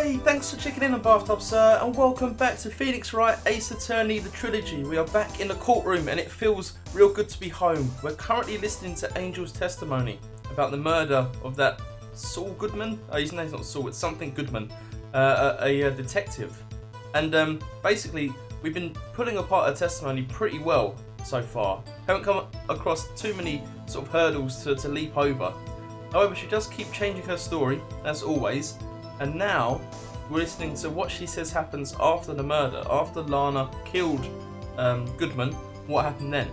Hey, thanks for checking in on Bathtub Sir, and welcome back to Phoenix Wright Ace Attorney the Trilogy. We are back in the courtroom and it feels real good to be home. We're currently listening to Angel's testimony about the murder of that Saul Goodman. His name's not Saul, it's something Goodman, a detective. And basically, we've been pulling apart her testimony pretty well so far. Haven't come across too many sort of hurdles to leap over. However, she does keep changing her story, as always. And now, we're listening to what she says happens after the murder. After Lana killed Goodman, what happened then?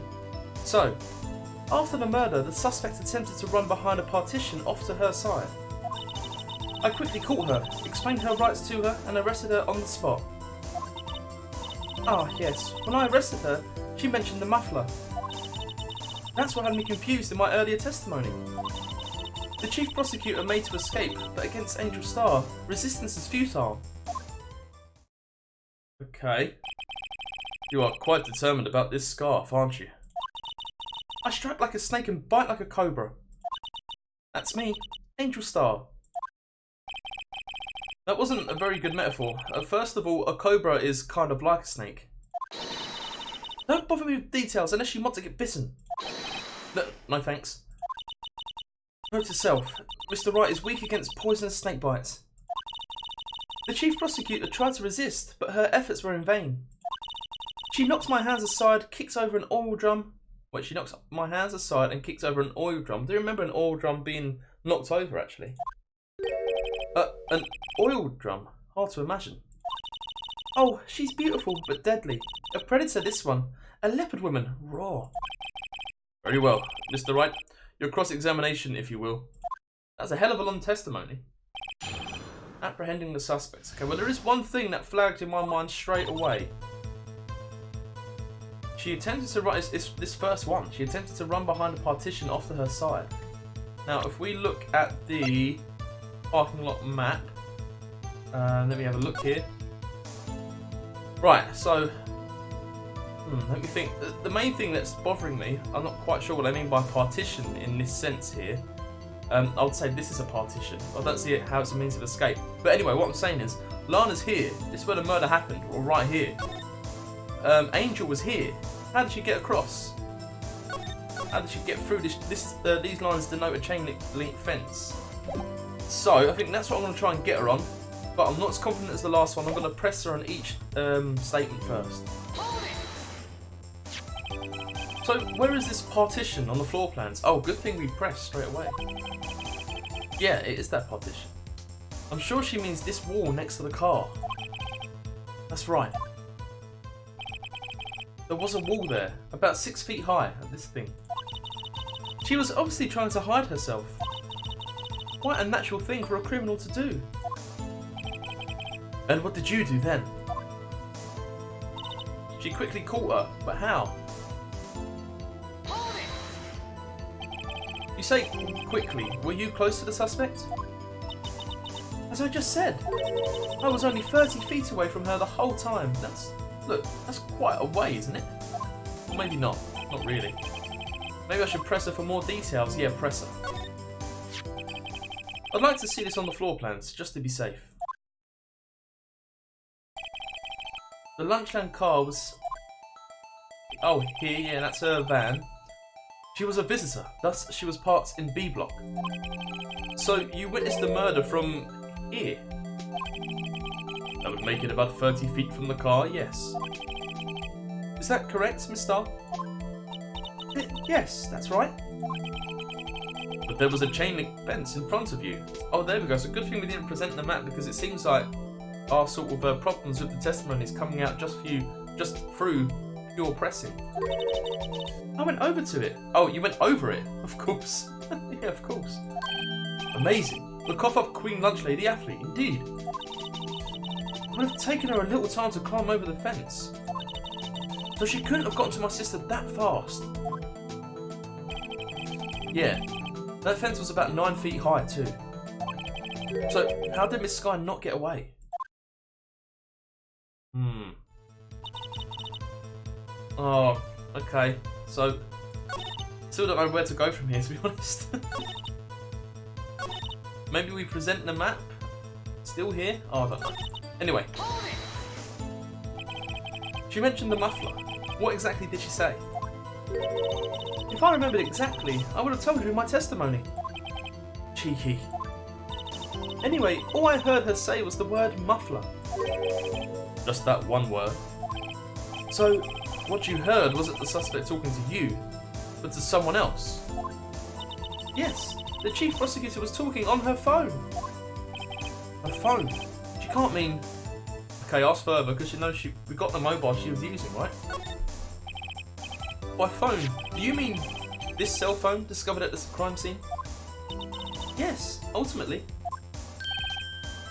So, after the murder, the suspect attempted to run behind a partition off to her side. I quickly caught her, explained her rights to her, and arrested her on the spot. Ah, yes, when I arrested her, she mentioned the muffler. That's what had me confused in my earlier testimony. The chief prosecutor made to escape, but against Angel Starr, resistance is futile. Okay. You are quite determined about this scarf, aren't you? I strike like a snake and bite like a cobra. That's me, Angel Starr. That wasn't a very good metaphor. First of all, a cobra is kind of like a snake. Don't bother me with details unless you want to get bitten. No thanks. Note to self, Mr. Wright is weak against poisonous snake bites. The chief prosecutor tried to resist, but her efforts were in vain. She knocks my hands aside, kicks over an oil drum. Wait, she knocks my hands aside and kicks over an oil drum. Do you remember an oil drum being knocked over, actually? An oil drum? Hard to imagine. Oh, she's beautiful, but deadly. A predator, this one. A leopard woman, raw. Very well, Mr. Wright. Your cross-examination, if you will. That's a hell of a long testimony. Apprehending the suspects. Okay, well there is one thing that flagged in my mind straight away. She attempted to run, this first one, she attempted to run behind a partition off to her side. Now, if we look at the parking lot map, let me have a look here. Right, so let me think. The main thing that's bothering me, I'm not quite sure what I mean by partition in this sense here. I would say this is a partition. I don't see it how it's a means of escape. But anyway, what I'm saying is, Lana's here. This is where the murder happened, or right here. Angel was here. How did she get across? How did she get through this? These lines denote a chain link fence. So I think that's what I'm going to try and get her on. But I'm not as confident as the last one. I'm going to press her on each statement first. So, where is this partition on the floor plans? Oh, good thing we pressed straight away. Yeah, it is that partition. I'm sure she means this wall next to the car. That's right. There was a wall there, about 6 feet high, this thing. She was obviously trying to hide herself. Quite a natural thing for a criminal to do. And what did you do then? She quickly caught her, but how? You say quickly, were you close to the suspect? As I just said, I was only 30 feet away from her the whole time. Look, that's quite a way, isn't it? Or maybe not, not really. Maybe I should press her for more details. Yeah, press her. I'd like to see this on the floor plans, just to be safe. The Lunchland car was... Oh, here, yeah, that's her van. She was a visitor, thus she was parked in B block. So you witnessed the murder from here? That would make it about 30 feet from the car, yes. Is that correct, Miss Starr? Yes, that's right. But there was a chain link fence in front of you. Oh, there we go. So good thing we didn't present the map, because it seems like our sort of problems with the testimony is coming out just through pure pressing. I went over to it. Oh, you went over it? Of course. Yeah, of course. Amazing. The cough-up Queen Lunch Lady athlete, indeed. It would have taken her a little time to climb over the fence. So she couldn't have gotten to my sister that fast. Yeah, that fence was about 9 feet high too. So how did Miss Sky not get away? Oh, okay. So, still don't know where to go from here, to be honest. Maybe we present the map Still here? Oh, I don't know. Anyway. She mentioned the muffler. What exactly did she say? If I remembered exactly, I would have told you in my testimony. Cheeky. Anyway, all I heard her say was the word muffler. Just that one word. So, what you heard wasn't the suspect talking to you, but to someone else. Yes, the chief prosecutor was talking on her phone. Her phone? She can't mean... Okay, ask further, because you know we got the mobile she was using, right? By phone, do you mean this cell phone discovered at the crime scene? Yes, ultimately.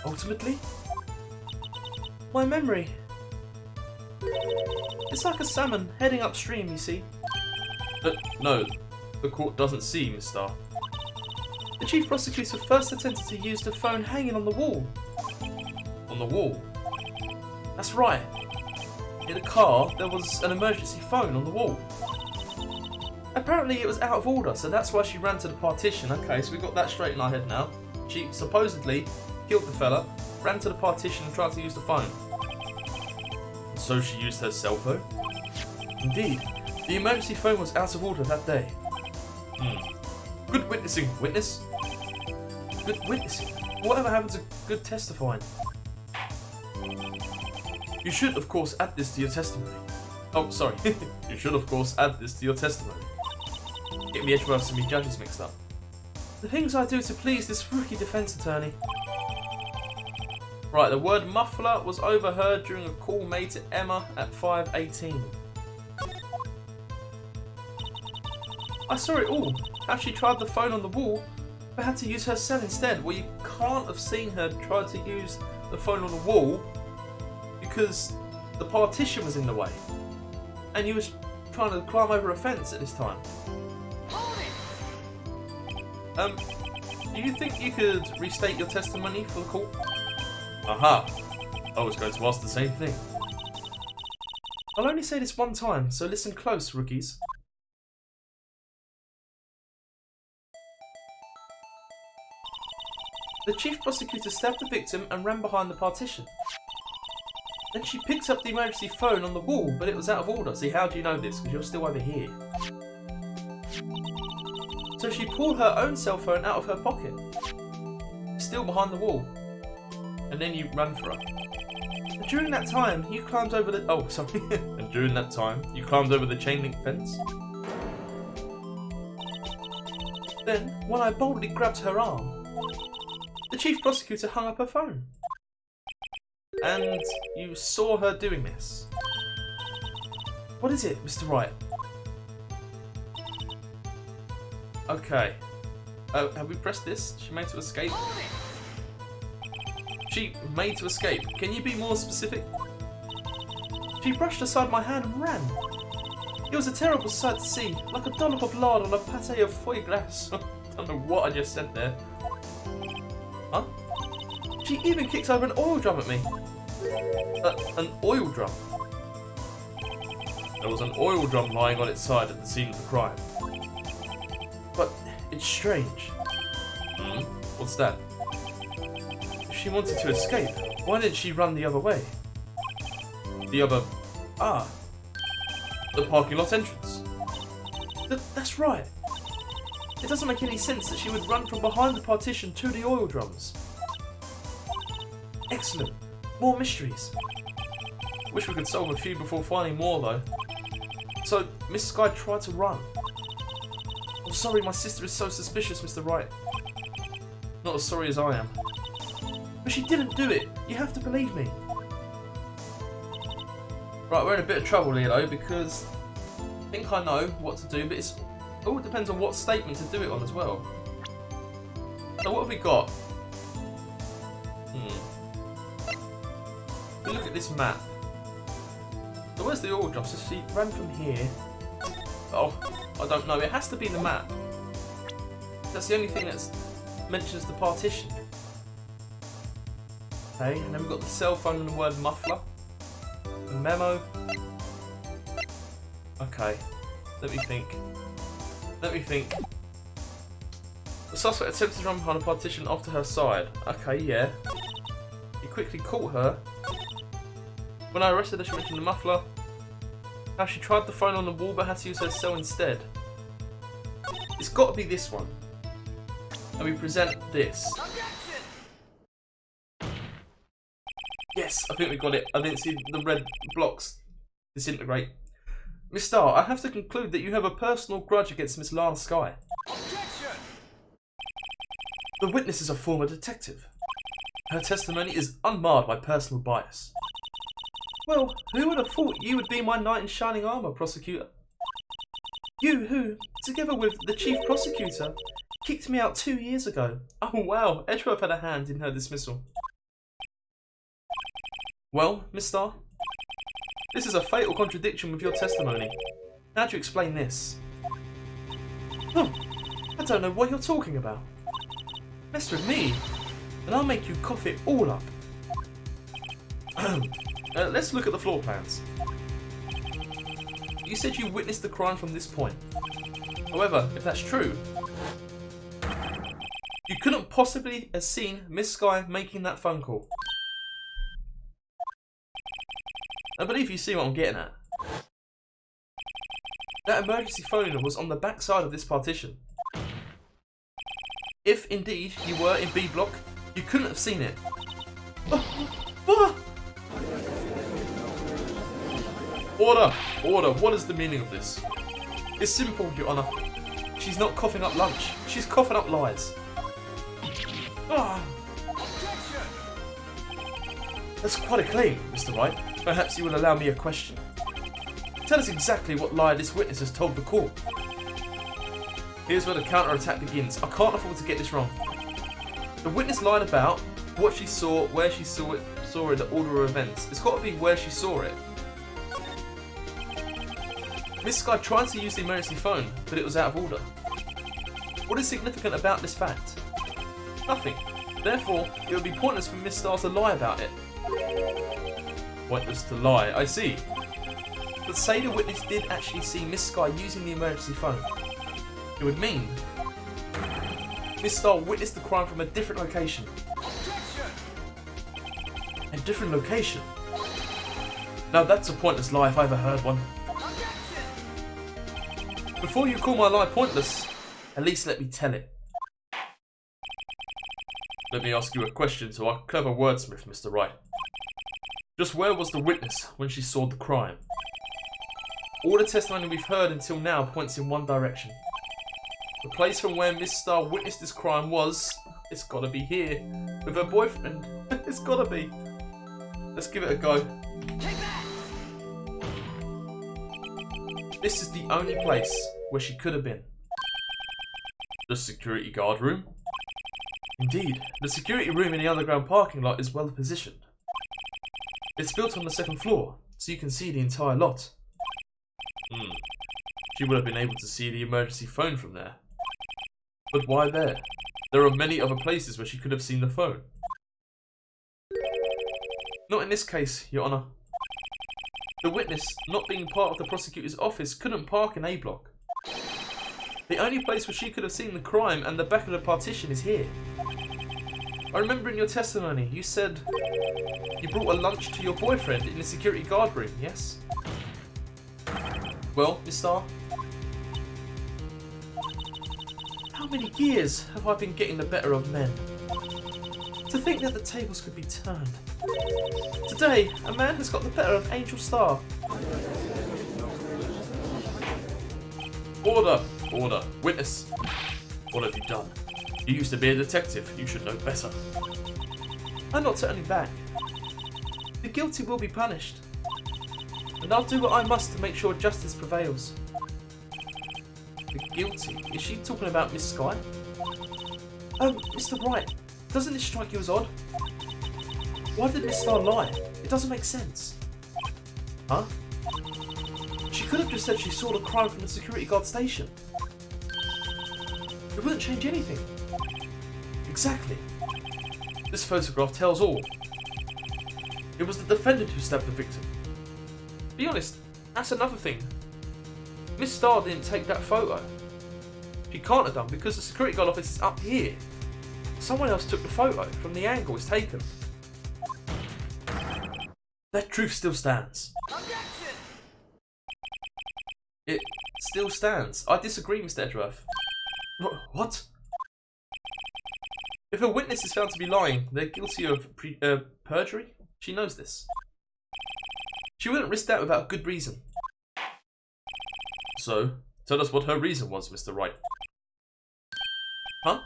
Ultimately? My memory. It's like a salmon heading upstream, you see. No, the court doesn't see, Miss Starr. The chief prosecutor first attempted to use the phone hanging on the wall. On the wall? That's right. In the car, there was an emergency phone on the wall. Apparently it was out of order, so that's why she ran to the partition. Okay, so we got that straight in our head now. She supposedly killed the fella, ran to the partition and tried to use the phone. And so she used her cell phone? Indeed. The emergency phone was out of order that day. Good witnessing, witness. Good witnessing? Whatever happened to good testifying? You should, of course, add this to your testimony. Oh, sorry. You should, of course, add this to your testimony. Get me Edgeworths and me judges mixed up. The things I do to please this rookie defence attorney. Right, the word muffler was overheard during a call made to Emma at 5:18. I saw it all. How she tried the phone on the wall, but had to use her cell instead. Well, you can't have seen her try to use the phone on the wall because the partition was in the way. And you was trying to climb over a fence at this time. Do you think you could restate your testimony for the court? Aha! I was going to ask the same thing. I'll only say this one time, so listen close, rookies. The chief prosecutor stabbed the victim and ran behind the partition. Then she picked up the emergency phone on the wall, but it was out of order. See, how do you know this? Because you're still over here. So she pulled her own cell phone out of her pocket. Still behind the wall. And then you ran for her. And during that time, you climbed over the... Oh, sorry. And during that time, you climbed over the chain link fence. Then, when I boldly grabbed her arm, the chief prosecutor hung up her phone. And you saw her doing this. What is it, Mr. Wright? Okay. Have we pressed this? She made to escape? She made to escape. Can you be more specific? She brushed aside my hand and ran. It was a terrible sight to see, like a dollop of lard on a pâté of foie gras. I don't know what I just said there. Huh? She even kicked over an oil drum at me. An oil drum? There was an oil drum lying on its side at the scene of the crime. But it's strange. What's that? If she wanted to escape, why didn't she run the other way? The other... Ah. The parking lot entrance. That's right. It doesn't make any sense that she would run from behind the partition to the oil drums. Excellent. More mysteries. Wish we could solve a few before finding more though. So, Miss Skye tried to run. I'm sorry, my sister is so suspicious, Mr. Wright. Not as sorry as I am. But she didn't do it. You have to believe me. Right, we're in a bit of trouble here though, because I think I know what to do, but it all depends on what statement to do it on as well. So what have we got? If we look at this map. So where's the oil drum? So she ran from here. Oh, I don't know. It has to be the map. That's the only thing that mentions the partition. Okay, and then we've got the cell phone and the word muffler. The memo. Okay, let me think. The suspect attempted to run behind a partition off to her side. Okay, yeah. You quickly caught her. When I arrested her, she mentioned the muffler. How she tried the phone on the wall but had to use her cell instead. It's got to be this one. And we present this. Yes, I think we got it. I didn't see the red blocks disintegrate. Miss Starr, I have to conclude that you have a personal grudge against Miss Lana Skye. Objection! The witness is a former detective. Her testimony is unmarred by personal bias. Well, who would have thought you would be my knight in shining armour, prosecutor? You who, together with the chief prosecutor, kicked me out 2 years ago. Oh wow, Edgeworth had a hand in her dismissal. Well, Miss Starr, this is a fatal contradiction with your testimony. How do you explain this? Oh, I don't know what you're talking about. Mess with me, and I'll make you cough it all up. Let's look at the floor plans. You said you witnessed the crime from this point. However, if that's true, you couldn't possibly have seen Miss Skye making that phone call. I believe you see what I'm getting at. That emergency phone was on the back side of this partition. If indeed you were in B block, you couldn't have seen it. Order! Order! What is the meaning of this? It's simple, Your Honour. She's not coughing up lunch. She's coughing up lies. That's quite a claim, Mr. Wright. Perhaps you will allow me a question. Tell us exactly what lie this witness has told the court. Here's where the counter-attack begins. I can't afford to get this wrong. The witness lied about what she saw, where she saw it, in the order of events. It's got to be where she saw it. Miss Skye tried to use the emergency phone, but it was out of order. What is significant about this fact? Nothing. Therefore, it would be pointless for Miss Starr to lie about it. Pointless to lie, I see. But say the witness did actually see Miss Skye using the emergency phone. It would mean Miss Starr witnessed the crime from a different location. A different location? Now that's a pointless lie if I ever heard one. Before you call my lie pointless, at least let me tell it. Let me ask you a question to our clever wordsmith, Mr. Wright. Just where was the witness when she saw the crime? All the testimony we've heard until now points in one direction. The place from where Miss Starr witnessed this crime was... It's gotta be here. With her boyfriend. It's gotta be. Let's give it a go. Take that! This is the only place where she could have been. The security guard room? Indeed, the security room in the underground parking lot is well positioned. It's built on the second floor, so you can see the entire lot. She would have been able to see the emergency phone from there. But why there? There are many other places where she could have seen the phone. Not in this case, Your Honour. The witness, not being part of the prosecutor's office, couldn't park in A block. The only place where she could have seen the crime and the back of the partition is here. I remember in your testimony, you said you brought a lunch to your boyfriend in the security guard room, yes? Well, Miss Starr, how many years have I been getting the better of men? To think that the tables could be turned. Today, a man has got the better of Angel Starr. Order! Order! Witness! What have you done? You used to be a detective. You should know better. I'm not turning back. The guilty will be punished. And I'll do what I must to make sure justice prevails. The guilty? Is she talking about Miss Skye? Oh, Mr. Wright, doesn't this strike you as odd? Why did Miss Starr lie? It doesn't make sense. Huh? She could have just said she saw the crime from the security guard station. It wouldn't change anything. Exactly. This photograph tells all. It was the defendant who stabbed the victim. Be honest, that's another thing. Miss Starr didn't take that photo. She can't have done because the security guard office is up here. Someone else took the photo from the angle it's taken. That truth still stands. It still stands. I disagree, Mr. Edgeworth. What? If a witness is found to be lying, they're guilty of perjury. She knows this. She wouldn't risk that without a good reason. So, tell us what her reason was, Mr. Wright. Huh?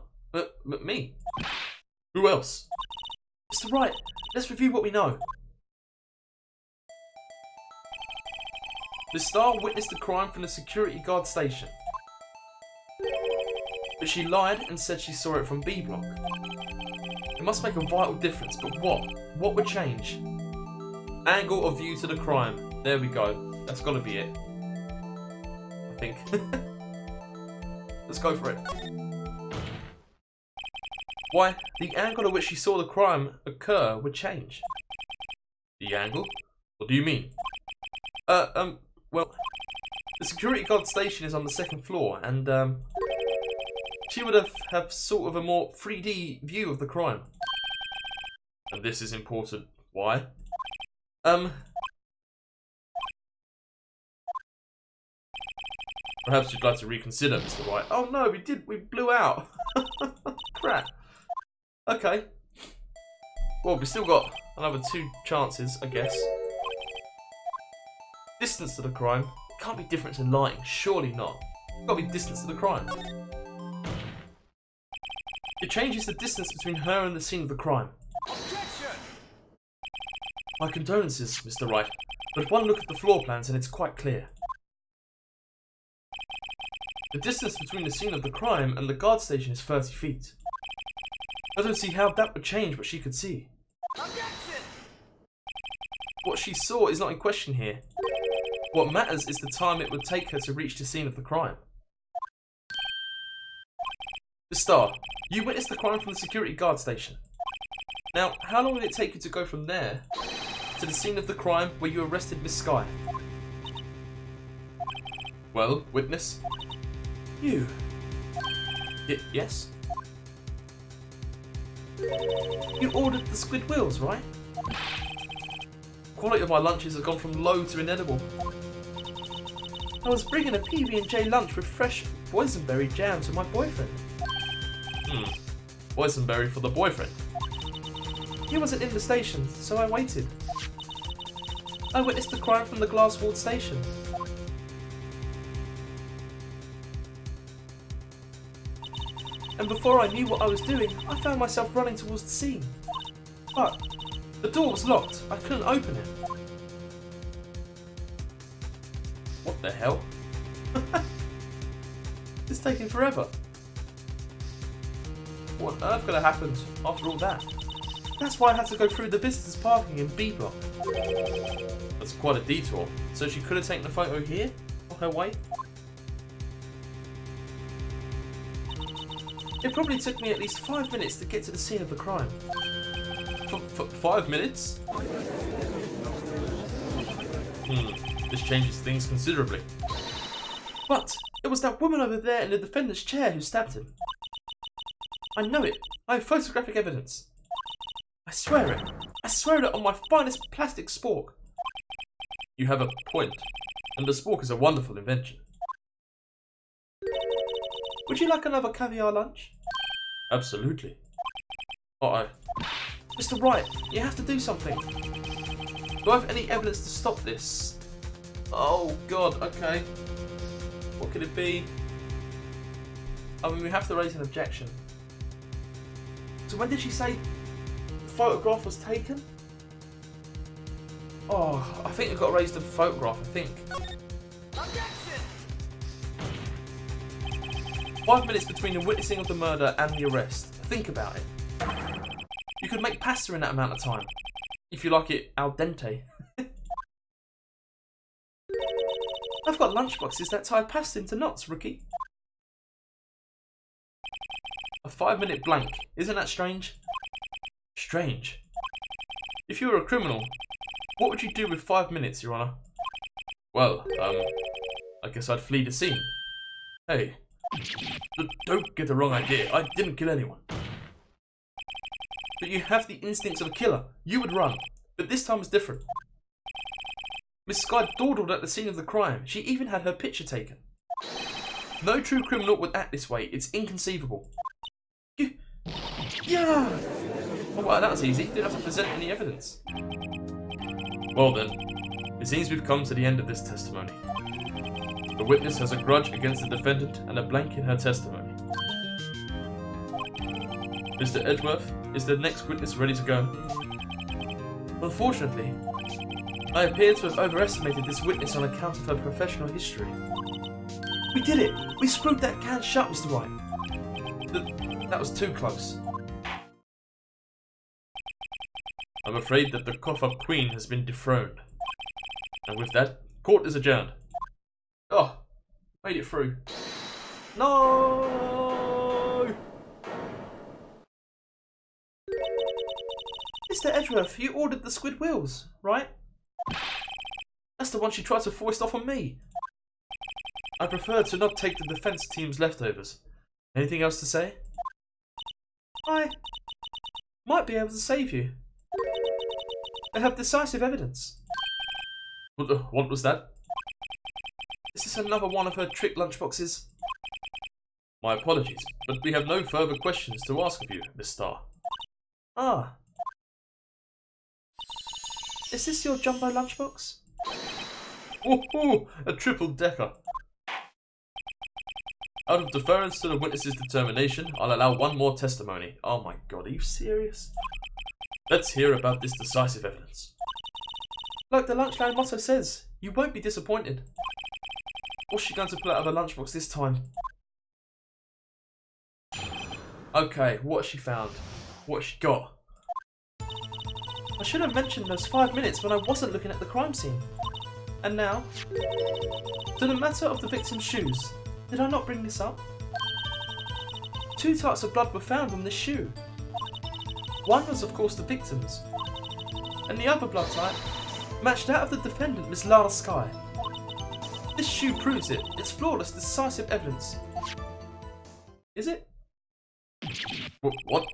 Me? Who else? Mr. Wright, let's review what we know. The star witnessed the crime from the security guard station. But she lied and said she saw it from B block. It must make a vital difference, but what? What would change? Angle of view to the crime. There we go. That's gotta be it. I think. Let's go for it. Why, the angle at which she saw the crime occur would change. The angle? What do you mean? Well, the security guard station is on the second floor, and, she would have sort of a more 3D view of the crime. And this is important. Why? Perhaps you'd like to reconsider, Mr. Wright. Oh no, we blew out. Crap. Okay. Well, we've still got another 2 chances, I guess. Distance to the crime. It can't be different to lying. Surely not. It's got to be distance to the crime. It changes the distance between her and the scene of the crime. Objection! My condolences, Mr. Wright, but one look at the floor plans and it's quite clear. The distance between the scene of the crime and the guard station is 30 feet. I don't see how that would change what she could see. Objection! What she saw is not in question here. What matters is the time it would take her to reach the scene of the crime. The Star, you witnessed the crime from the security guard station. Now, how long did it take you to go from there to the scene of the crime where you arrested Miss Sky? Well, witness? You. Yes? You ordered the squid wheels, right? Quality of my lunches has gone from low to inedible. I was bringing a PB&J lunch with fresh boysenberry jam to my boyfriend. Boysenberry for the boyfriend? He wasn't in the station, so I waited. I witnessed the crime from the glass-walled station. And before I knew what I was doing, I found myself running towards the scene. But the door was locked. I couldn't open it. What the hell? It's taking forever. What on earth could have happened after all that? That's why I had to go through the visitors parking in B block. That's quite a detour. So she could have taken a photo here on her way? It probably took me at least 5 minutes to get to the scene of the crime. 5 minutes? This changes things considerably. But it was that woman over there in the defendant's chair who stabbed him. I know it. I have photographic evidence. I swear it. I swear it on my finest plastic spork. You have a point, and the spork is a wonderful invention. Would you like another caviar lunch? Absolutely. Uh-oh. Mr. Wright, you have to do something. Do I have any evidence to stop this? Oh god, okay. What could it be? I mean, we have to raise an objection. So when did she say the photograph was taken? Oh, I think we've got to raise the photograph, I think. Objection! 5 minutes between the witnessing of the murder and the arrest. Think about it. You could make pasta in that amount of time. If you like it al dente. I've got lunchboxes that tie pasta into knots, rookie. A 5-minute blank. Isn't that strange? Strange. If you were a criminal, what would you do with 5 minutes, Your Honour? Well, I guess I'd flee the scene. Hey, don't get the wrong idea. I didn't kill anyone. But you have the instincts of a killer. You would run. But this time was different. Miss Sky dawdled at the scene of the crime. She even had her picture taken. No true criminal would act this way. It's inconceivable. Yeah! Oh wow, that was easy. Didn't have to present any evidence. Well then, it seems we've come to the end of this testimony. The witness has a grudge against the defendant and a blank in her testimony. Mr. Edgeworth, is the next witness ready to go? Unfortunately, I appear to have overestimated this witness on account of her professional history. We did it! We screwed that can shut, Mr. Wright. That was too close. I'm afraid that the cough-up queen has been dethroned. And with that, court is adjourned. Oh, made it through. No! Mr. Edgeworth, you ordered the squid wheels, right? That's the one she tried to foist off on me. I prefer to not take the defense team's leftovers. Anything else to say? I might be able to save you. I have decisive evidence. What was that? Is this another one of her trick lunchboxes? My apologies, but we have no further questions to ask of you, Miss Starr. Ah. Is this your jumbo lunchbox? Woohoo! A triple-decker. Out of deference to the witness's determination, I'll allow one more testimony. Oh my god, are you serious? Let's hear about this decisive evidence. Like the Lunchland motto says, you won't be disappointed. What's she going to pull out of her lunchbox this time? Okay, what has she found? What has she got? I should have mentioned those 5 minutes when I wasn't looking at the crime scene. And now, to the matter of the victim's shoes. Did I not bring this up? 2 types of blood were found on this shoe. One was of course the victim's, and the other blood type matched that of the defendant, Miss Lara Sky. This shoe proves it. It's flawless, decisive evidence. Is it? What?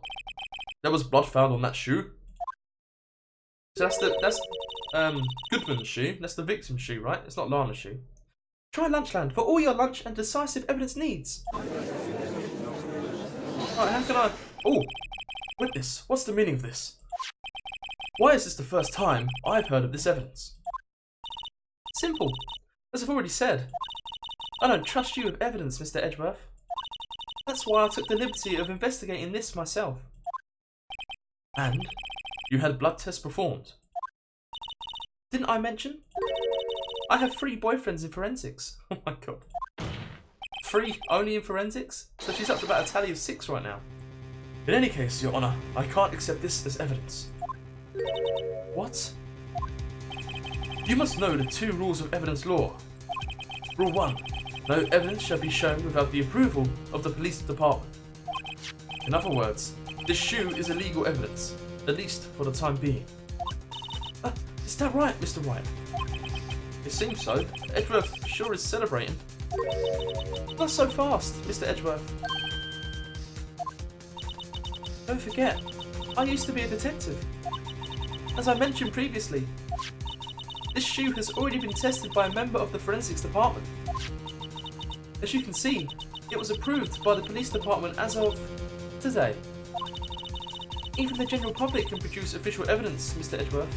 There was blood found on that shoe? So that's Goodman's shoe. That's the victim's shoe, right? It's not Lana's shoe. Try Lunchland for all your lunch and decisive evidence needs. Alright, how can I... Oh! Witness, what's the meaning of this? Why is this the first time I've heard of this evidence? Simple. As I've already said, I don't trust you with evidence, Mr. Edgeworth. That's why I took the liberty of investigating this myself. And you had blood tests performed. Didn't I mention? I have 3 boyfriends in forensics. Oh my god. 3 only in forensics? So she's up to about a tally of 6 right now. In any case, Your Honour, I can't accept this as evidence. What? You must know the 2 rules of evidence law. Rule 1. No evidence shall be shown without the approval of the police department. In other words, this shoe is illegal evidence, at least for the time being. Is that right, Mr. Wright? It seems so. Edgeworth sure is celebrating. Not so fast, Mr. Edgeworth. Don't forget, I used to be a detective. As I mentioned previously, this shoe has already been tested by a member of the forensics department. As you can see, it was approved by the police department as of today. Even the general public can produce official evidence, Mr. Edgeworth.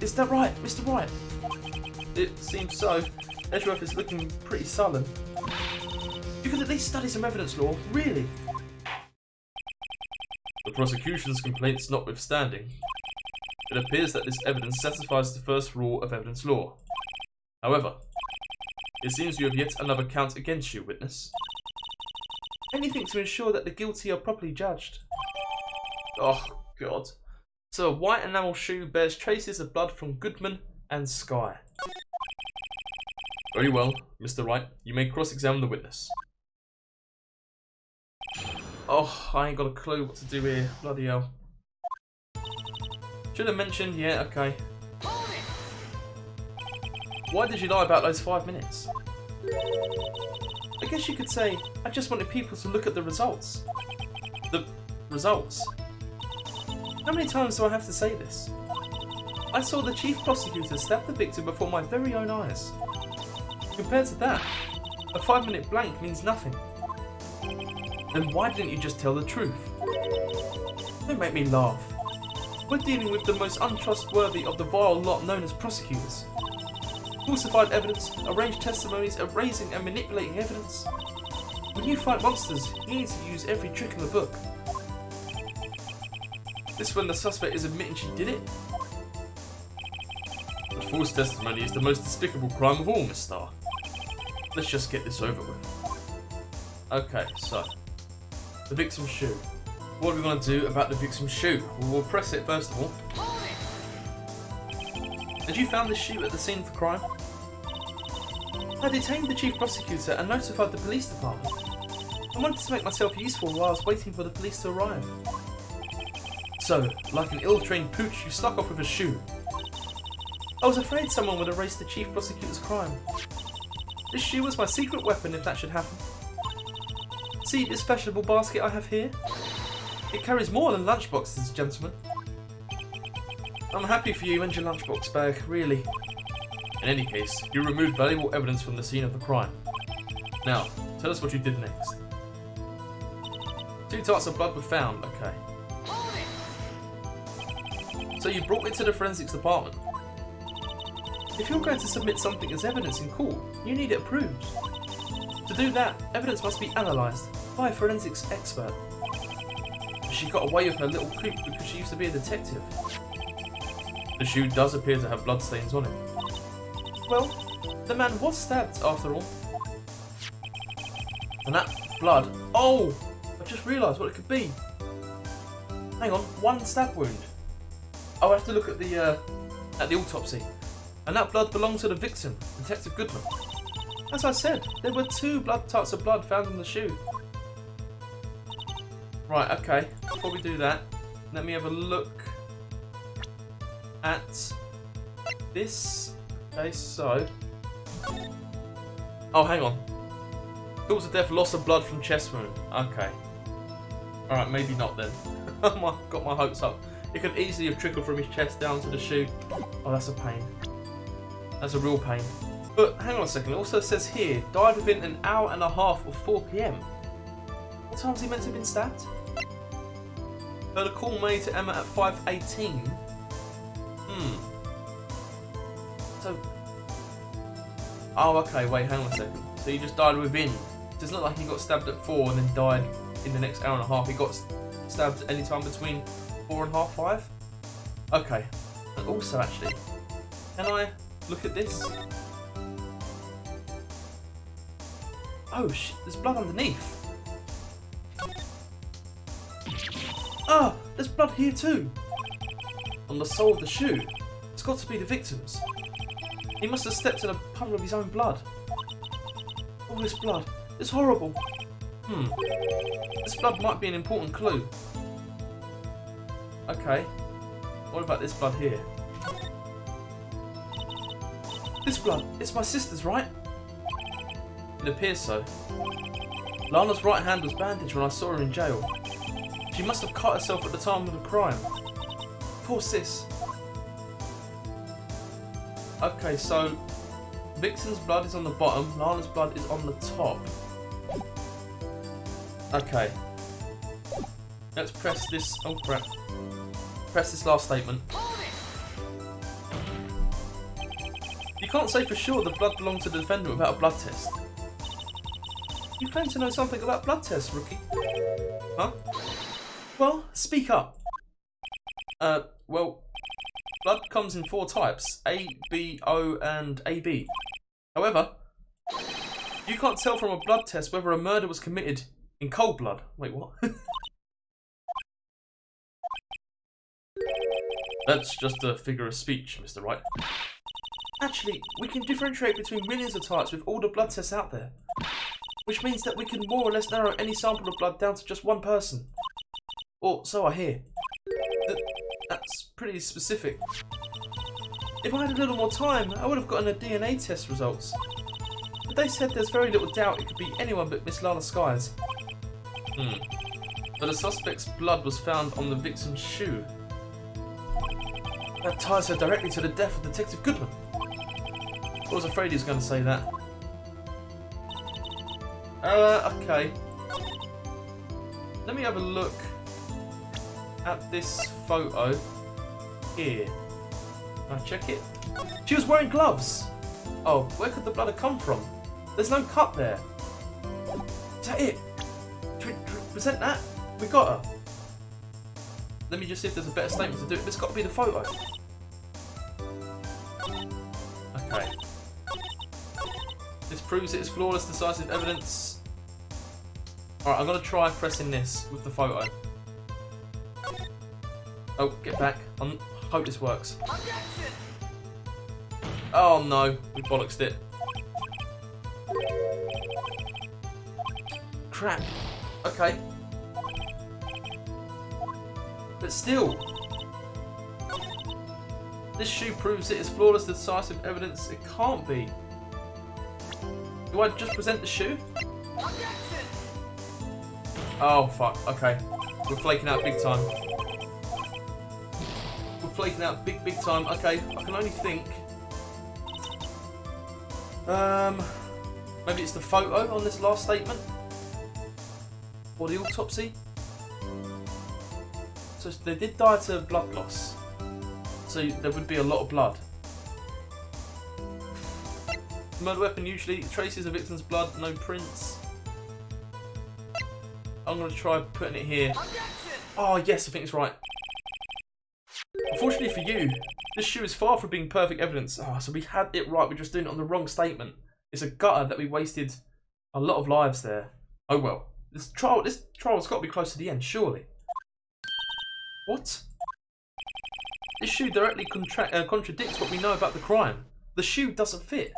Is that right, Mr. Wright? It seems so. Edgeworth is looking pretty sullen. You could at least study some evidence law, really. The prosecution's complaints notwithstanding, it appears that this evidence satisfies the first rule of evidence law. However, it seems you have yet another count against you, witness. Anything to ensure that the guilty are properly judged. Oh, God. So a white enamel shoe bears traces of blood from Goodman and Sky. Very well, Mr. Wright. You may cross-examine the witness. Oh, I ain't got a clue what to do here. Bloody hell. Should have mentioned, yeah, okay. Why did you lie about those 5 minutes? I guess you could say, I just wanted people to look at the results. The results? How many times do I have to say this? I saw the chief prosecutor stab the victim before my very own eyes. Compared to that, a 5-minute blank means nothing. Then why didn't you just tell the truth? Don't make me laugh. We're dealing with the most untrustworthy of the vile lot known as prosecutors. Falsified evidence, arranged testimonies, erasing and manipulating evidence. When you fight monsters, you need to use every trick in the book. This when the suspect is admitting she did it? The false testimony is the most despicable crime of all, Miss Star. Let's just get this over with. Okay, so the victim's shoe. What are we going to do about the victim's shoe? Well, we'll press it first of all. Had you found this shoe at the scene of the crime? I detained the chief prosecutor and notified the police department. I wanted to make myself useful while I was waiting for the police to arrive. So, like an ill-trained pooch, you snuck off with a shoe. I was afraid someone would erase the chief prosecutor's crime. This shoe was my secret weapon if that should happen. See this fashionable basket I have here? It carries more than lunchboxes, gentlemen. I'm happy for you and your lunchbox bag, really. In any case, you removed valuable evidence from the scene of the crime. Now, tell us what you did next. 2 tarts of blood were found, okay. So you brought it to the forensics department. If you're going to submit something as evidence in court, you need it approved. To do that, evidence must be analysed by a forensics expert. She got away with her little coup because she used to be a detective. The shoe does appear to have bloodstains on it. Well, the man was stabbed after all. And that blood... Oh! I just realised what it could be. Hang on, 1 stab wound. I'll have to look at the autopsy. And that blood belonged to the victim, Detective Goodman. As I said, there were 2 tarts of blood found in the shoe. Right, okay. Before we do that, let me have a look at this. Okay, so... Oh, hang on. Cause of death, loss of blood from chest wound. Okay. Alright, maybe not then. Got my hopes up. It could easily have trickled from his chest down to the shoe. Oh, that's a pain. That's a real pain. But hang on a second, it also says here, died within an hour and a half of 4 PM. What time was he meant to have been stabbed? Heard a call made to Emma at 5:18. So... Oh, okay, wait, hang on a second. So he just died within. So it's not like he got stabbed at 4 and then died in the next hour and a half. He got stabbed any time between 4 and half 5? Okay. And also, actually, can I look at this? Oh shit, there's blood underneath. Ah, there's blood here too. On the sole of the shoe. It's got to be the victim's. He must have stepped in a puddle of his own blood. All this blood. It's horrible. This blood might be an important clue. Okay. What about this blood here? This blood, it's my sister's, right? It appears so. Lana's right hand was bandaged when I saw her in jail. She must have cut herself at the time of the crime. Poor sis. Okay, so Vixen's blood is on the bottom, Lana's blood is on the top. Okay. Let's press this. Oh crap. Press this last statement. You can't say for sure the blood belonged to the defendant without a blood test. You claim to know something about blood tests, rookie. Huh? Well, speak up. Well, blood comes in 4 types, A, B, O, and AB. However, you can't tell from a blood test whether a murder was committed in cold blood. Wait, what? That's just a figure of speech, Mr. Wright. Actually, we can differentiate between millions of types with all the blood tests out there. Which means that we can more or less narrow any sample of blood down to just one person. Or so I hear. That's pretty specific. If I had a little more time, I would have gotten a DNA test results. But they said there's very little doubt it could be anyone but Miss Lana Skies. But the suspect's blood was found on the victim's shoe. That ties her directly to the death of Detective Goodman. I was afraid he was going to say that. Okay. Let me have a look at this photo here. Can I check it? She was wearing gloves! Oh, where could the blood have come from? There's no cut there. Is that it? Should we present that? We got her. Let me just see if there's a better statement to do it. This got to be the photo. Okay. This proves it is flawless, decisive evidence. Alright, I'm going to try pressing this with the photo. Oh, get back. I hope this works. Oh no, we bollocksed it. Crap. Okay. But still, this shoe proves it is flawless, decisive evidence. It can't be. Do I just present the shoe? Oh fuck, okay. We're flaking out big time. We're flaking out big time. Okay, I can only think. Maybe it's the photo on this last statement? Or the autopsy? So they did die to blood loss. So there would be a lot of blood. Murder weapon usually traces a victim's blood, no prints. I'm going to try putting it here. Oh yes, I think it's right. Unfortunately for you, this shoe is far from being perfect evidence. Oh, so we had it right, we're just doing it on the wrong statement. It's a gutter that we wasted a lot of lives there. Oh well. This trial's got to be close to the end, surely. What? This shoe directly contradicts what we know about the crime. The shoe doesn't fit.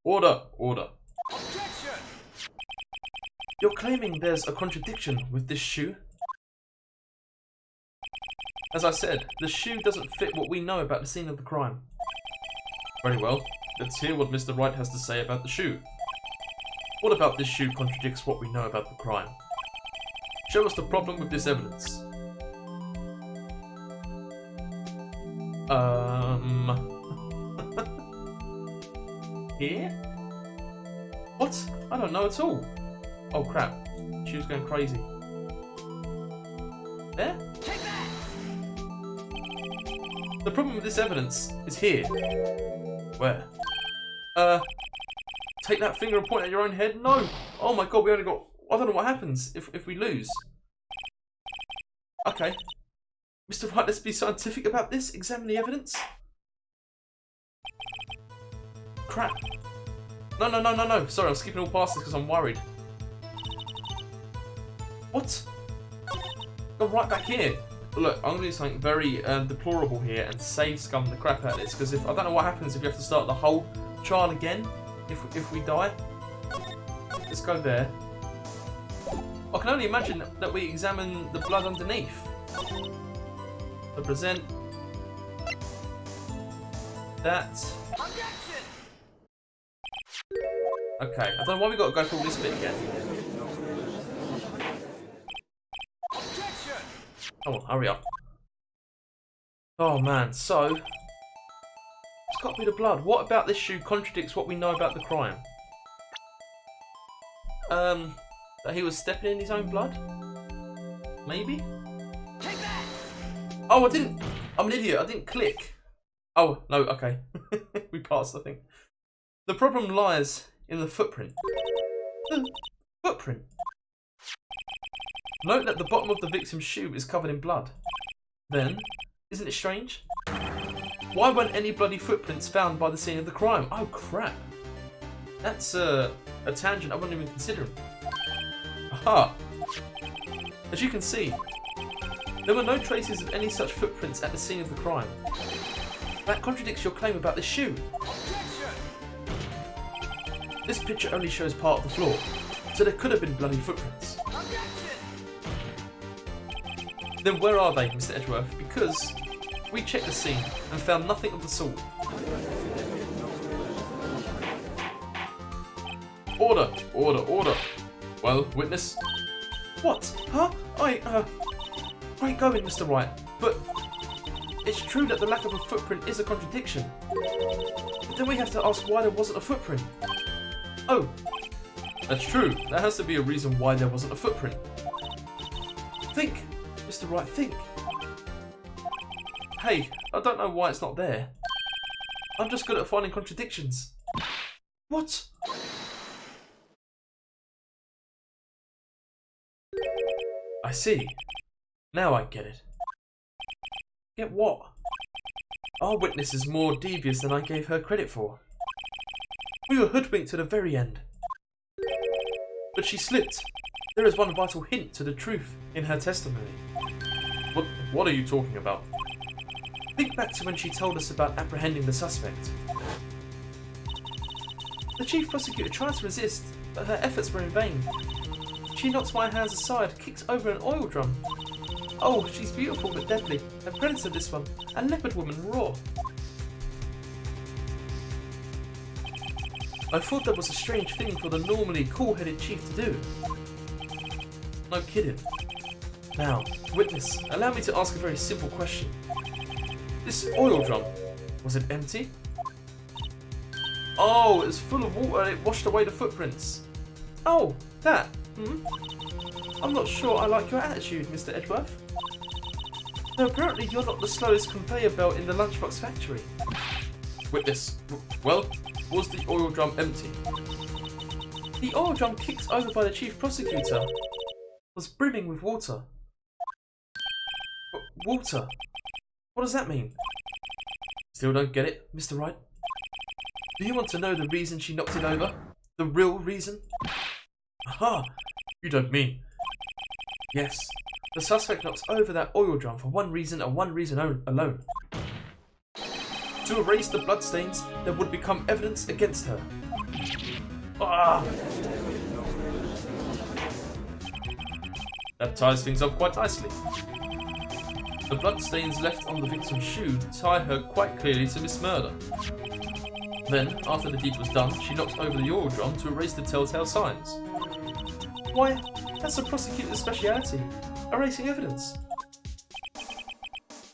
Order, order. Objection! You're claiming there's a contradiction with this shoe? As I said, the shoe doesn't fit what we know about the scene of the crime. Very well, let's hear what Mr. Wright has to say about the shoe. What about this shoe contradicts what we know about the crime? Show us the problem with this evidence. Here? What? I don't know at all. Oh crap. She was going crazy. There? Take that! The problem with this evidence is here. Where? Take that finger and point at your own head? No! Oh my god, we only got... I don't know what happens if we lose. Okay. Mr. Wright, let's be scientific about this. Examine the evidence. Crap. No. Sorry, I'm skipping all past this because I'm worried. What? Go right back here. Look, I'm going to do something very deplorable here and save scum the crap out of this, because I don't know what happens if you have to start the whole trial again if we die. Let's go there. I can only imagine that we examine the blood underneath. To present that. Okay, I don't know why we got to go through all this bit again. Come on, hurry up. Oh man, so it's got to be the blood. What about this shoe contradicts what we know about the crime? That he was stepping in his own blood? Maybe? Take that! Oh, I didn't. I'm an idiot. I didn't click. Oh, no, okay. We passed, I think. The problem lies in the footprint. The footprint. Note that the bottom of the victim's shoe is covered in blood. Then, isn't it strange? Why weren't any bloody footprints found by the scene of the crime? Oh, crap. That's a tangent I wasn't even considering. Aha! As you can see, there were no traces of any such footprints at the scene of the crime. That contradicts your claim about the shoe. This picture only shows part of the floor, so there could have been bloody footprints. Then where are they, Mr. Edgeworth? Because we checked the scene and found nothing of the sort. Order! Order! Order! Well, witness? What? Huh? Great going, Mr. Wright, but it's true that the lack of a footprint is a contradiction. But then we have to ask why there wasn't a footprint. Oh, that's true. There has to be a reason why there wasn't a footprint. Think, Mr. Wright, think. Hey, I don't know why it's not there. I'm just good at finding contradictions. What? I see. Now I get it. Get what? Our witness is more devious than I gave her credit for. We were hoodwinked to the very end. But she slipped. There is one vital hint to the truth in her testimony. What are you talking about? Think back to when she told us about apprehending the suspect. The chief prosecutor tried to resist, but her efforts were in vain. She knocks my hands aside, kicks over an oil drum. Oh, she's beautiful but deadly. A predator, this one. A leopard woman, raw. I thought that was a strange thing for the normally cool-headed chief to do. No kidding. Now, witness, allow me to ask a very simple question. This oil drum, was it empty? Oh, it was full of water and it washed away the footprints. Oh, that. I'm not sure I like your attitude, Mr. Edgeworth. Though apparently you're not the slowest conveyor belt in the lunchbox factory. Witness, well, was the oil drum empty? The oil drum kicked over by the chief prosecutor was brimming with water. Water? What does that mean? Still don't get it, Mr. Wright? Do you want to know the reason she knocked it over? The real reason? Aha! You don't mean... Yes. The suspect knocks over that oil drum for one reason and one reason alone. To erase the bloodstains that would become evidence against her. Ah! That ties things up quite nicely. The bloodstains left on the victim's shoe tie her quite clearly to this murder. Then, after the deed was done, she knocked over the oil drum to erase the telltale signs. Why, that's a prosecutor's speciality. Erasing evidence.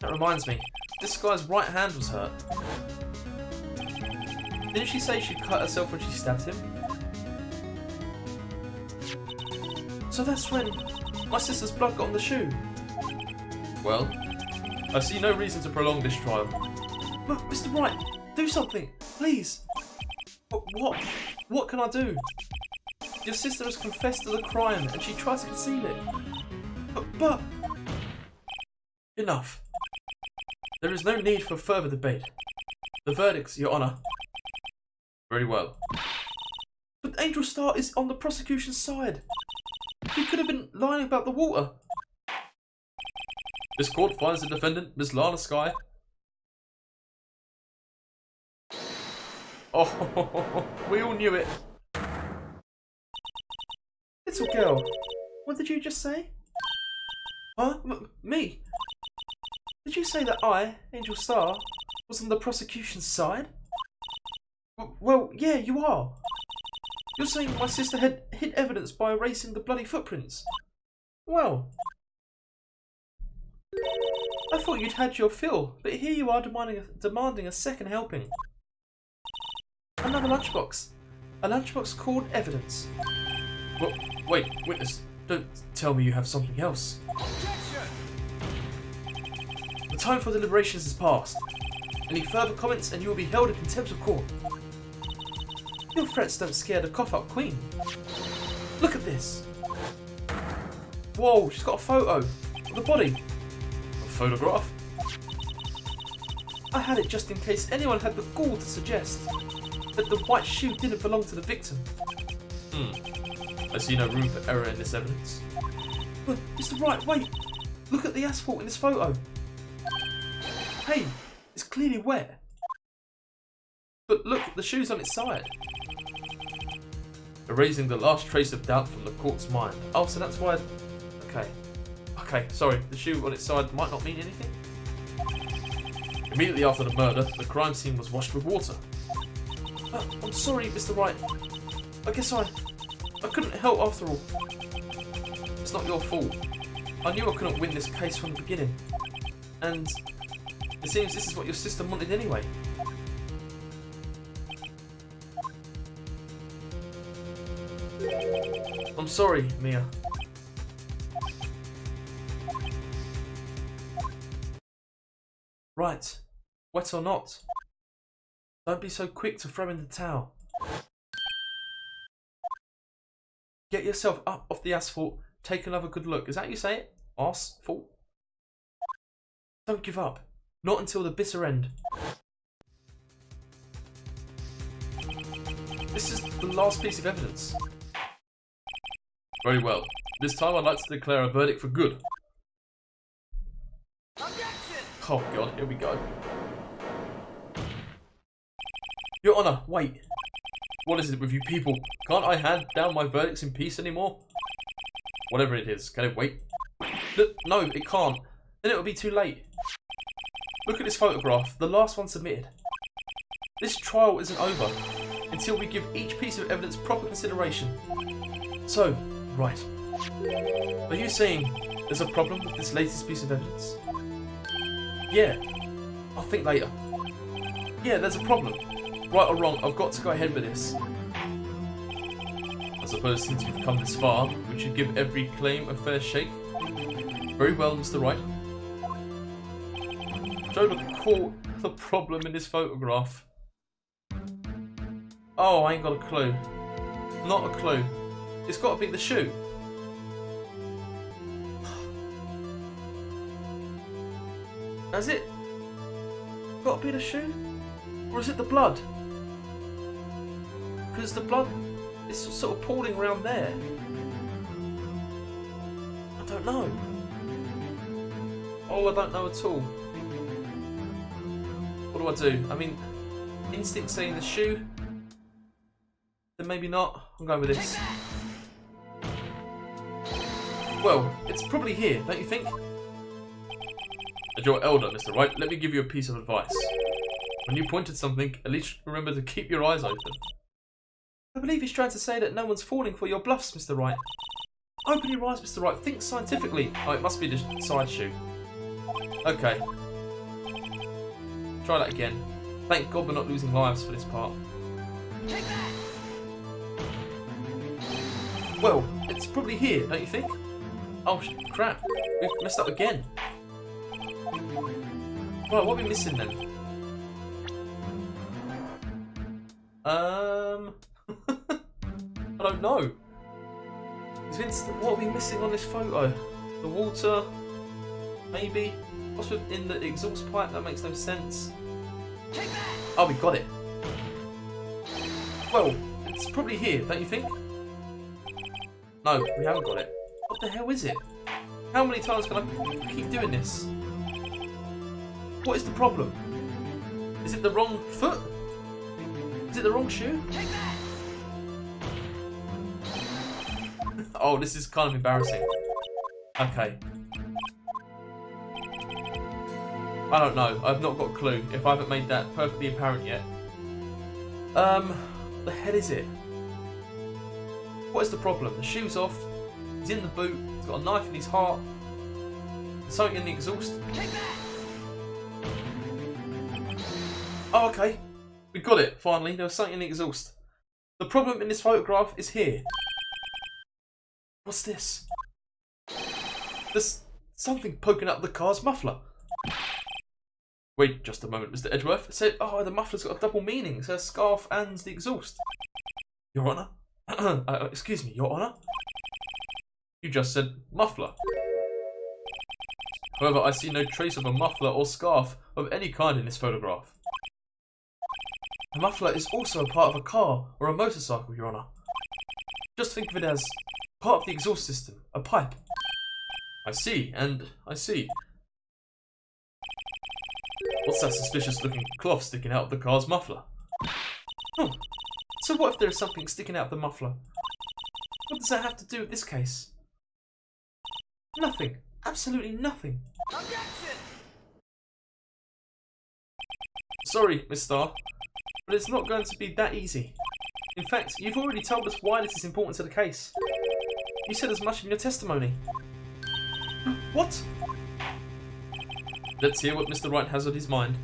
That reminds me, this guy's right hand was hurt. Didn't she say she cut herself when she stabbed him? So that's when my sister's blood got on the shoe. Well, I see no reason to prolong this trial. But Mr. Wright, do something, please. What? What can I do? Your sister has confessed to the crime and she tried to conceal it. But... Enough. There is no need for further debate. The verdicts, Your Honour. Very well. But Angel Star is on the prosecution's side. He could have been lying about the water. This court finds the defendant, Miss Lana Skye. Oh, we all knew it. Little girl, what did you just say? Huh? Me? Did you say that I, Angel Star, was on the prosecution's side? Well, yeah, you are. You're saying my sister had hid evidence by erasing the bloody footprints. Well, I thought you'd had your fill, but here you are demanding a second helping. Another lunchbox. A lunchbox called evidence. Well, wait, witness, don't tell me you have something else. The time for deliberations is past. Any further comments and you will be held in contempt of court. Your threats don't scare the cough-up queen. Look at this. Whoa, she's got a photo of the body. A photograph? I had it just in case anyone had the gall to suggest that the white shoe didn't belong to the victim. I see no room for error in this evidence. But, Mr. Wright, wait! Look at the asphalt in this photo. Hey, it's clearly wet. But look, the shoe's on its side. Erasing the last trace of doubt from the court's mind. Oh, so that's why... Okay, sorry, the shoe on its side might not mean anything. Immediately after the murder, the crime scene was washed with water. I'm sorry, Mr. Wright. I guess I couldn't help after all. It's not your fault. I knew I couldn't win this case from the beginning. And it seems this is what your sister wanted anyway. I'm sorry, Mia. Right. Wet or not. Don't be so quick to throw in the towel. Get yourself up off the asphalt. Take another good look. Is that how you say it? Asphalt? Don't give up. Not until the bitter end. This is the last piece of evidence. Very well. This time I'd like to declare a verdict for good. Oh god, here we go. Your Honour, wait. What is it with you people? Can't I hand down my verdicts in peace anymore? Whatever it is, can it wait? No, it can't. Then it will be too late. Look at this photograph, the last one submitted. This trial isn't over until we give each piece of evidence proper consideration. So, right. Are you saying there's a problem with this latest piece of evidence? Yeah. I'll think later. Yeah, there's a problem. Right or wrong, I've got to go ahead with this. I suppose since we've come this far, we should give every claim a fair shake. Very well, Mr. Wright. Show the court the problem in this photograph. Oh, I ain't got a clue. Not a clue. It's got to be the shoe. Has it got to be the shoe? Or is it the blood? Because the blood is sort of pooling around there. I don't know. Oh, I don't know at all. What do I do? I mean, instinct saying the shoe. Then maybe not. I'm going with this. Well, it's probably here, don't you think? As your elder, Mr. Wright, let me give you a piece of advice. When you point at something, at least remember to keep your eyes open. I believe he's trying to say that no one's falling for your bluffs, Mr. Wright. Open your eyes, Mr. Wright. Think scientifically. Oh, it must be the side shoe. Okay. Try that again. Thank God we're not losing lives for this part. Take that! Well, it's probably here, don't you think? Oh, crap. We've messed up again. Right, what are we missing then? I don't know. What are we missing on this photo? The water? Maybe? What's in the exhaust pipe? That makes no sense. Oh, we got it. Well, it's probably here, don't you think? No, we haven't got it. What the hell is it? How many times can I keep doing this? What is the problem? Is it the wrong foot? Is it the wrong shoe? Oh, this is kind of embarrassing. Okay. I don't know. I've not got a clue if I haven't made that perfectly apparent yet. The hell is it? What is the problem? The shoe's off. He's in the boot. He's got a knife in his heart. There's something in the exhaust. Oh, okay. We got it, finally. There was something in the exhaust. The problem in this photograph is here. What's this? There's something poking out the car's muffler. Wait just a moment, Mr. Edgeworth. It said, oh, the muffler's got a double meaning. It says scarf and the exhaust. Your Honour? Excuse me, Your Honour? You just said muffler. However, I see no trace of a muffler or scarf of any kind in this photograph. A muffler is also a part of a car or a motorcycle, Your Honour. Just think of it as part of the exhaust system, a pipe. I see, and I see. What's that suspicious looking cloth sticking out of the car's muffler? Oh, so what if there is something sticking out of the muffler? What does that have to do with this case? Nothing. Absolutely nothing. Objection! Sorry, Miss Starr, but it's not going to be that easy. In fact, you've already told us why this is important to the case. You said as much in your testimony. What? Let's hear what Mr. Wright has on his mind.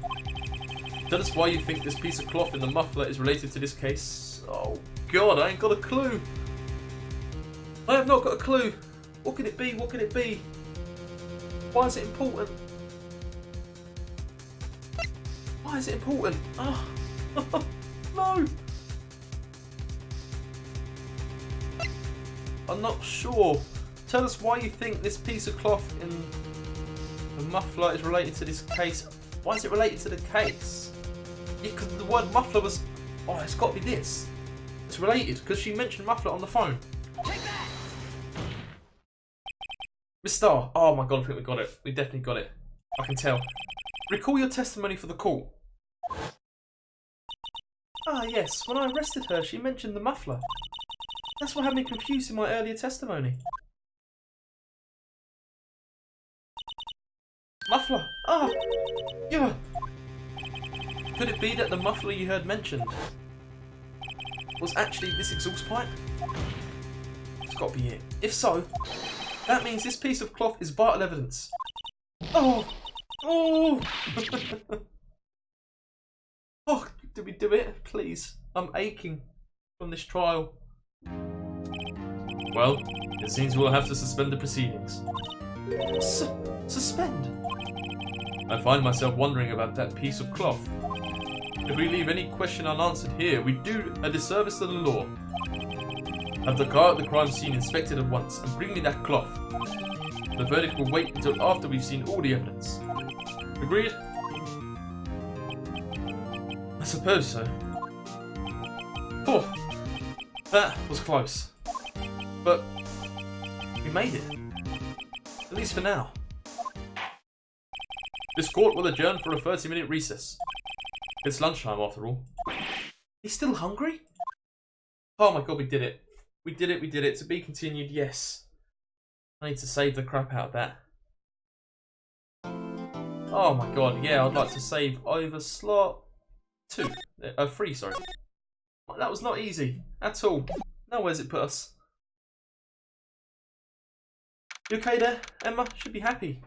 Tell us why you think this piece of cloth in the muffler is related to this case. Oh God, I ain't got a clue. I have not got a clue. What could it be? What could it be? Why is it important? Why is it important? Oh. No. I'm not sure. Tell us why you think this piece of cloth in the muffler is related to this case. Why is it related to the case? Yeah, because the word muffler was... Oh, it's got to be this. It's related because she mentioned muffler on the phone. Take that! Miss Starr. Oh my God, I think we got it. We definitely got it. I can tell. Recall your testimony for the court. Ah yes, when I arrested her, she mentioned the muffler. That's what had me confused in my earlier testimony. Muffler! Ah! Yeah! Could it be that the muffler you heard mentioned was actually this exhaust pipe? It's got to be it. If so, that means this piece of cloth is vital evidence. Oh! Oh! Oh, did we do it? Please. I'm aching from this trial. Well, it seems we'll have to suspend the proceedings. Suspend? I find myself wondering about that piece of cloth. If we leave any question unanswered here, we do a disservice to the law. Have the car at the crime scene inspected at once and bring me that cloth. The verdict will wait until after we've seen all the evidence. Agreed? I suppose so. Oh, that was close. But we made it. At least for now. This court will adjourn for a 30-minute recess. It's lunchtime after all. He's still hungry? Oh my God, we did it. We did it, we did it. To be continued, yes. I need to save the crap out of that. Oh my God, yeah, I'd like to save over slot 3, sorry. That was not easy at all. Now where's it put us? You okay there, Emma? Should be happy.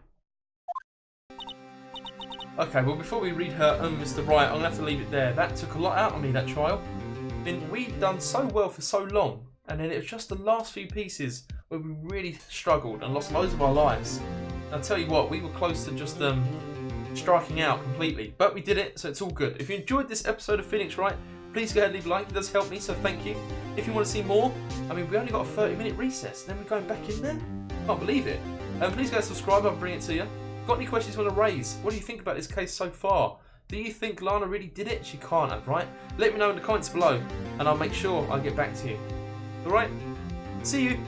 Okay, well before we read her Mr. Wright, I'm going to have to leave it there. That took a lot out of me, that trial. I mean, we'd done so well for so long, and then it was just the last few pieces where we really struggled and lost loads of our lives. And I'll tell you what, we were close to just striking out completely. But we did it, so it's all good. If you enjoyed this episode of Phoenix Wright, please go ahead and leave a like. It does help me, so thank you. If you want to see more, I mean, we only got a 30-minute recess, then we're going back in there? Can't believe it. Please go subscribe, I'll bring it to you. Got any questions you want to raise? What do you think about this case so far? Do you think Lana really did it? She can't have, right? Let me know in the comments below, and I'll make sure I get back to you. Alright? See you!